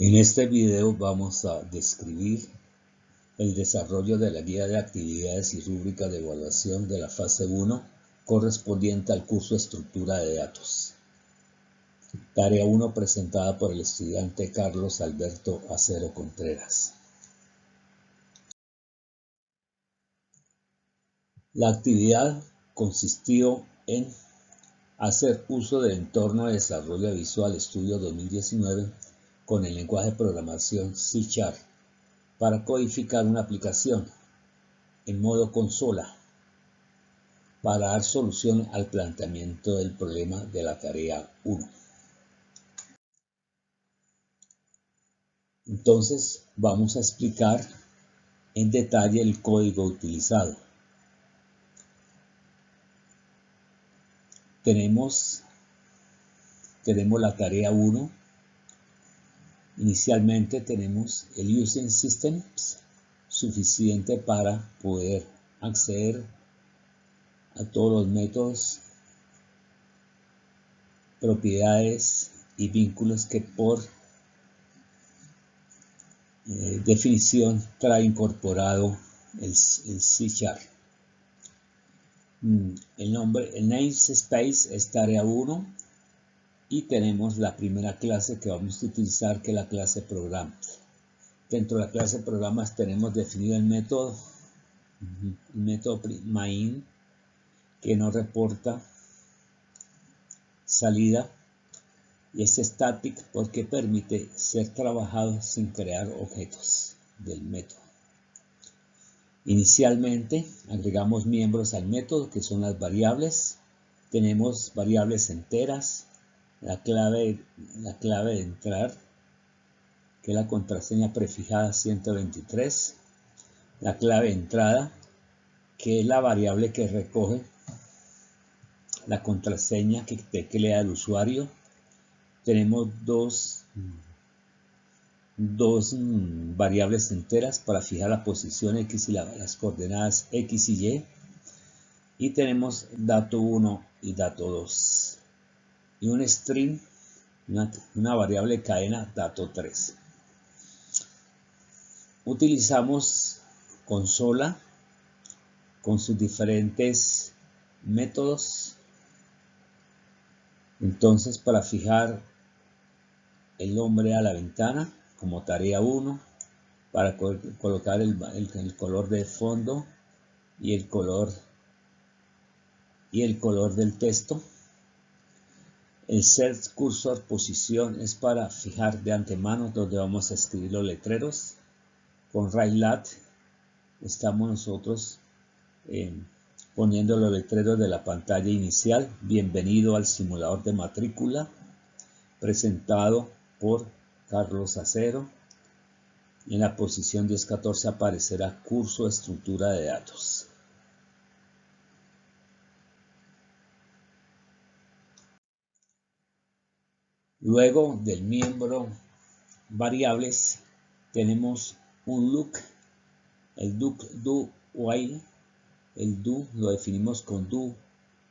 En este video vamos a describir el desarrollo de la guía de actividades y rúbrica de evaluación de la fase 1 correspondiente al curso Estructura de Datos. Tarea 1 presentada por el estudiante Carlos Alberto Acero Contreras. La actividad consistió en hacer uso del entorno de desarrollo visual Studio 2019 con el lenguaje de programación C# para codificar una aplicación en modo consola para dar solución al planteamiento del problema de la tarea 1. Entonces vamos a explicar en detalle el código utilizado. Tenemos la tarea 1. Inicialmente tenemos el Using Systems suficiente para poder acceder a todos los métodos, propiedades y vínculos que por definición trae incorporado el C#. El namespace es tarea 1 y tenemos la primera clase que vamos a utilizar, que es la clase programa. Dentro de la clase programas tenemos definido el método main, que nos reporta salida, y es static porque permite ser trabajado sin crear objetos del método. Inicialmente agregamos miembros al método, que son las variables. Tenemos variables enteras, la clave de entrar, que es la contraseña prefijada 123, la clave de entrada, que es la variable que recoge la contraseña que teclea el usuario. Tenemos dos variables enteras para fijar la posición X y las coordenadas X y Y tenemos dato 1 y dato 2 y un string, una variable cadena dato 3. Utilizamos consola con sus diferentes métodos. Entonces, para fijar el nombre a la ventana como tarea 1, para colocar el color de fondo y el color del texto. El set cursor posición es para fijar de antemano donde vamos a escribir los letreros. Con WriteLat estamos nosotros poniendo los letreros de la pantalla inicial. Bienvenido al simulador de matrícula, presentado por Carlos Acero. En la posición 10-14 aparecerá curso estructura de datos. Luego del miembro variables tenemos un loop, el do while. El do lo definimos con do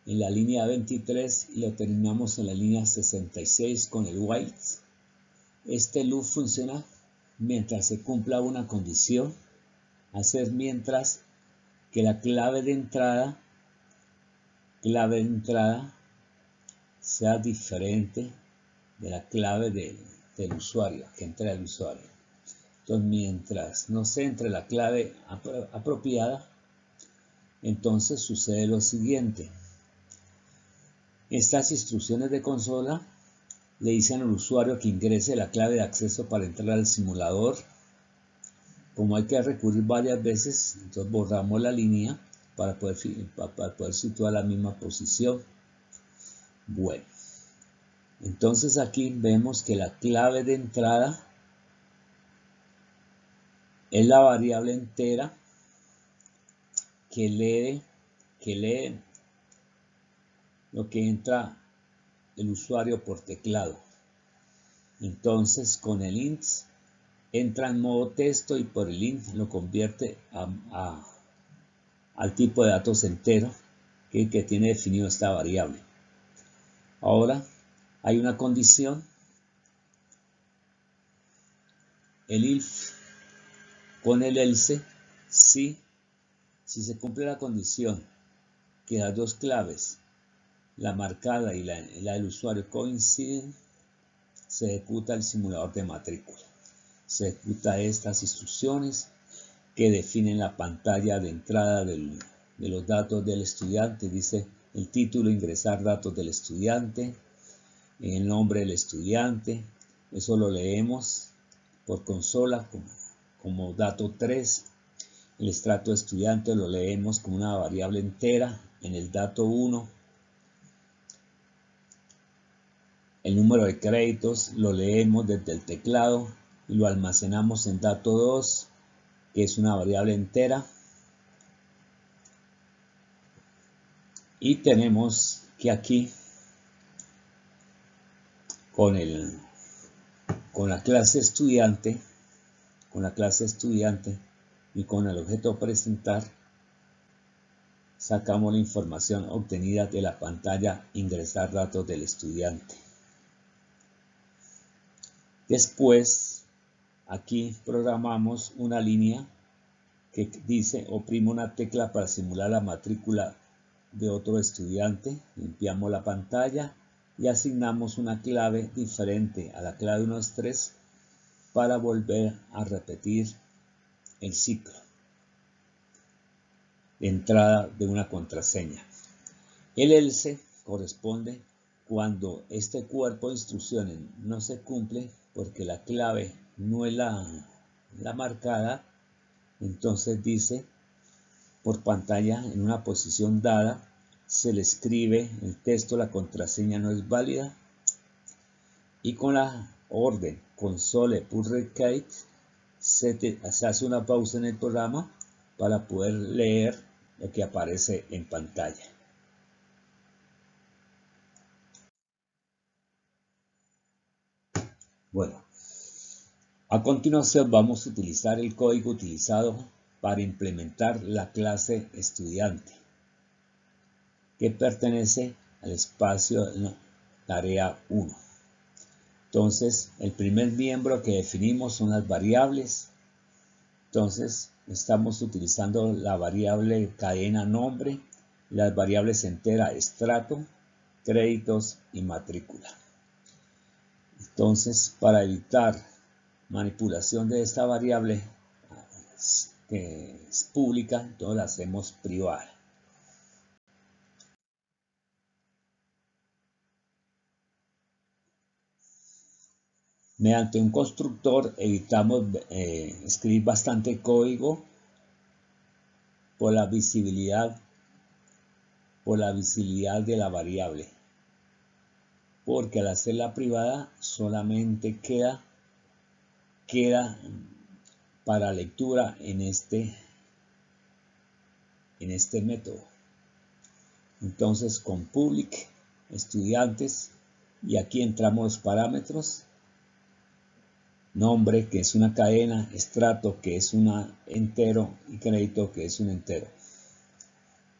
en la línea 23 y lo terminamos en la línea 66 con el while. Este loop funciona mientras se cumpla una condición, hacer mientras que la clave de entrada sea diferente de la clave del usuario, que entra el usuario. Entonces, mientras no se entre la clave apropiada, entonces sucede lo siguiente. Estas instrucciones de consola le dicen al usuario que ingrese la clave de acceso para entrar al simulador. Como hay que recurrir varias veces, entonces borramos la línea para poder situar la misma posición. Bueno, entonces aquí vemos que la clave de entrada es la variable entera que lee lo que entra el usuario por teclado. Entonces con el int entra en modo texto y por el int lo convierte al tipo de datos entero que tiene definido esta variable. Ahora hay una condición el if con el else si se cumple la condición que las dos claves, la marcada y la del usuario, coinciden, se ejecuta el simulador de matrícula. Se ejecuta estas instrucciones que definen la pantalla de entrada de los datos del estudiante. Dice el título, ingresar datos del estudiante, el nombre del estudiante. Eso lo leemos por consola como dato 3. El estrato de estudiante lo leemos como una variable entera en el dato 1. El número de créditos lo leemos desde el teclado y lo almacenamos en dato 2, que es una variable entera. Y tenemos que aquí con la clase estudiante y con el objeto presentar sacamos la información obtenida de la pantalla ingresar datos del estudiante. Después aquí programamos una línea que dice oprime una tecla para simular la matrícula de otro estudiante. Limpiamos la pantalla y asignamos una clave diferente a la clave 123 para volver a repetir el ciclo de entrada de una contraseña. El else corresponde cuando este cuerpo de instrucciones no se cumple porque la clave no es la marcada. Entonces dice por pantalla en una posición dada se le escribe el texto la contraseña no es válida, y con la orden console push request se hace una pausa en el programa para poder leer lo que aparece en pantalla. Bueno, a continuación vamos a utilizar el código utilizado para implementar la clase estudiante, que pertenece al espacio tarea 1. Entonces, el primer miembro que definimos son las variables. Entonces, estamos utilizando la variable cadena nombre, las variables entera estrato, créditos y matrícula. Entonces, para evitar manipulación de esta variable que es pública, entonces la hacemos privada. Mediante un constructor evitamos escribir bastante código por la visibilidad de la variable, porque al hacerla privada solamente queda para lectura en este método. Entonces con public estudiantes, y aquí entramos los parámetros: nombre, que es una cadena, estrato, que es un entero, y crédito, que es un entero.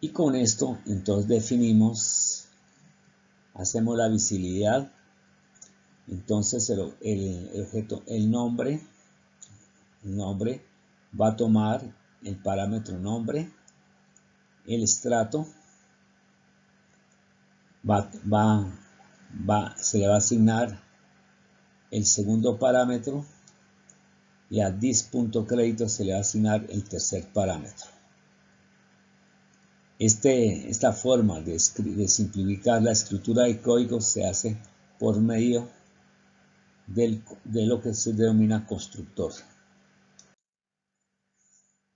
Y con esto entonces definimos, hacemos la visibilidad. Entonces el objeto, el nombre va a tomar el parámetro nombre, el estrato se le va a asignar el segundo parámetro, y a this.crédito se le va a asignar el tercer parámetro. Esta forma de simplificar la escritura de código se hace por medio de lo que se denomina constructor.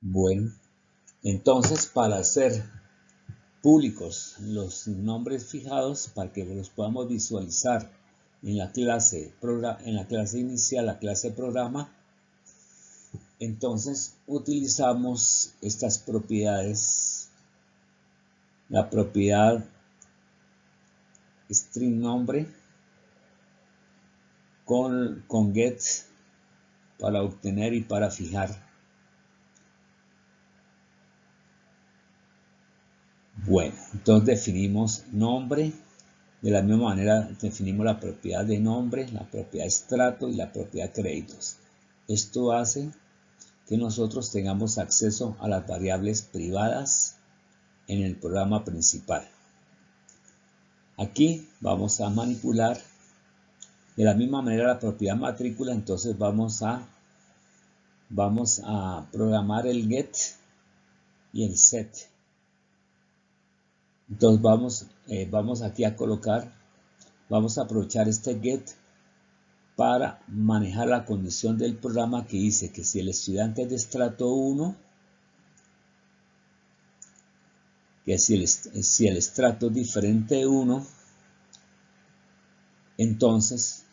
Bueno, entonces para hacer públicos los nombres fijados, para que los podamos visualizar en la clase inicial, la clase programa, entonces utilizamos estas propiedades: la propiedad string nombre con get para obtener y para fijar. Bueno, entonces definimos nombre. De la misma manera definimos la propiedad de nombre, la propiedad estrato y la propiedad créditos. Esto hace que nosotros tengamos acceso a las variables privadas en el programa principal. Aquí vamos a manipular de la misma manera la propiedad matrícula, entonces vamos a programar el get y el set. Entonces vamos aquí a colocar, vamos a aprovechar este get para manejar la condición del programa que dice que si el estudiante es de estrato 1, que si el estrato es diferente de 1, entonces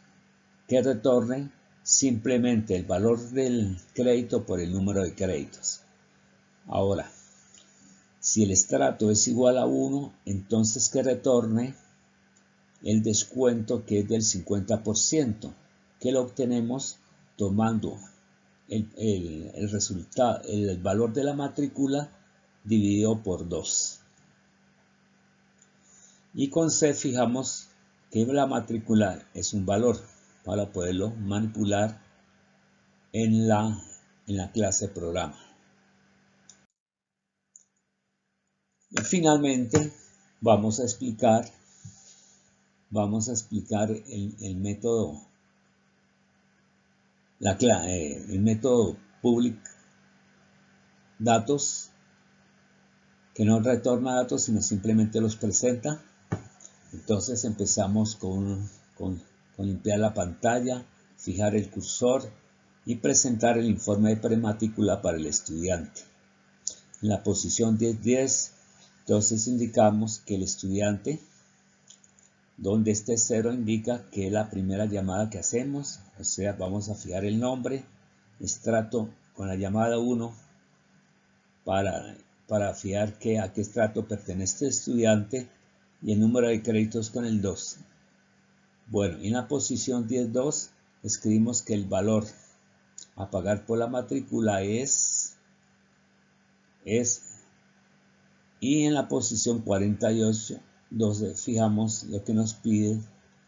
que retorne simplemente el valor del crédito por el número de créditos. Ahora, si el estrato es igual a 1, entonces que retorne el descuento que es del 50%, que lo obtenemos tomando el resultado, el valor de la matrícula dividido por 2. Y con C fijamos que la matrícula es un valor para poderlo manipular en la clase programa. Y finalmente vamos a explicar el método public datos, que no retorna datos sino simplemente los presenta. Entonces empezamos con limpiar la pantalla, fijar el cursor y presentar el informe de prematrícula para el estudiante. En la posición 1010, entonces indicamos que el estudiante, donde esté 0, indica que es la primera llamada que hacemos, o sea, vamos a fijar el nombre, estrato con la llamada 1 para fijar a qué estrato pertenece el estudiante y el número de créditos con el 2. Bueno, en la posición 10.2 escribimos que el valor a pagar por la matrícula es, y en la posición 48, donde fijamos lo que nos pide,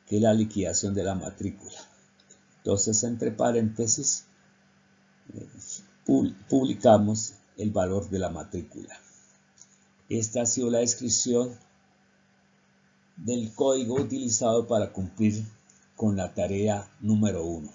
que es la liquidación de la matrícula. Entonces, entre paréntesis, publicamos el valor de la matrícula. Esta ha sido la descripción del código utilizado para cumplir con la tarea número 1.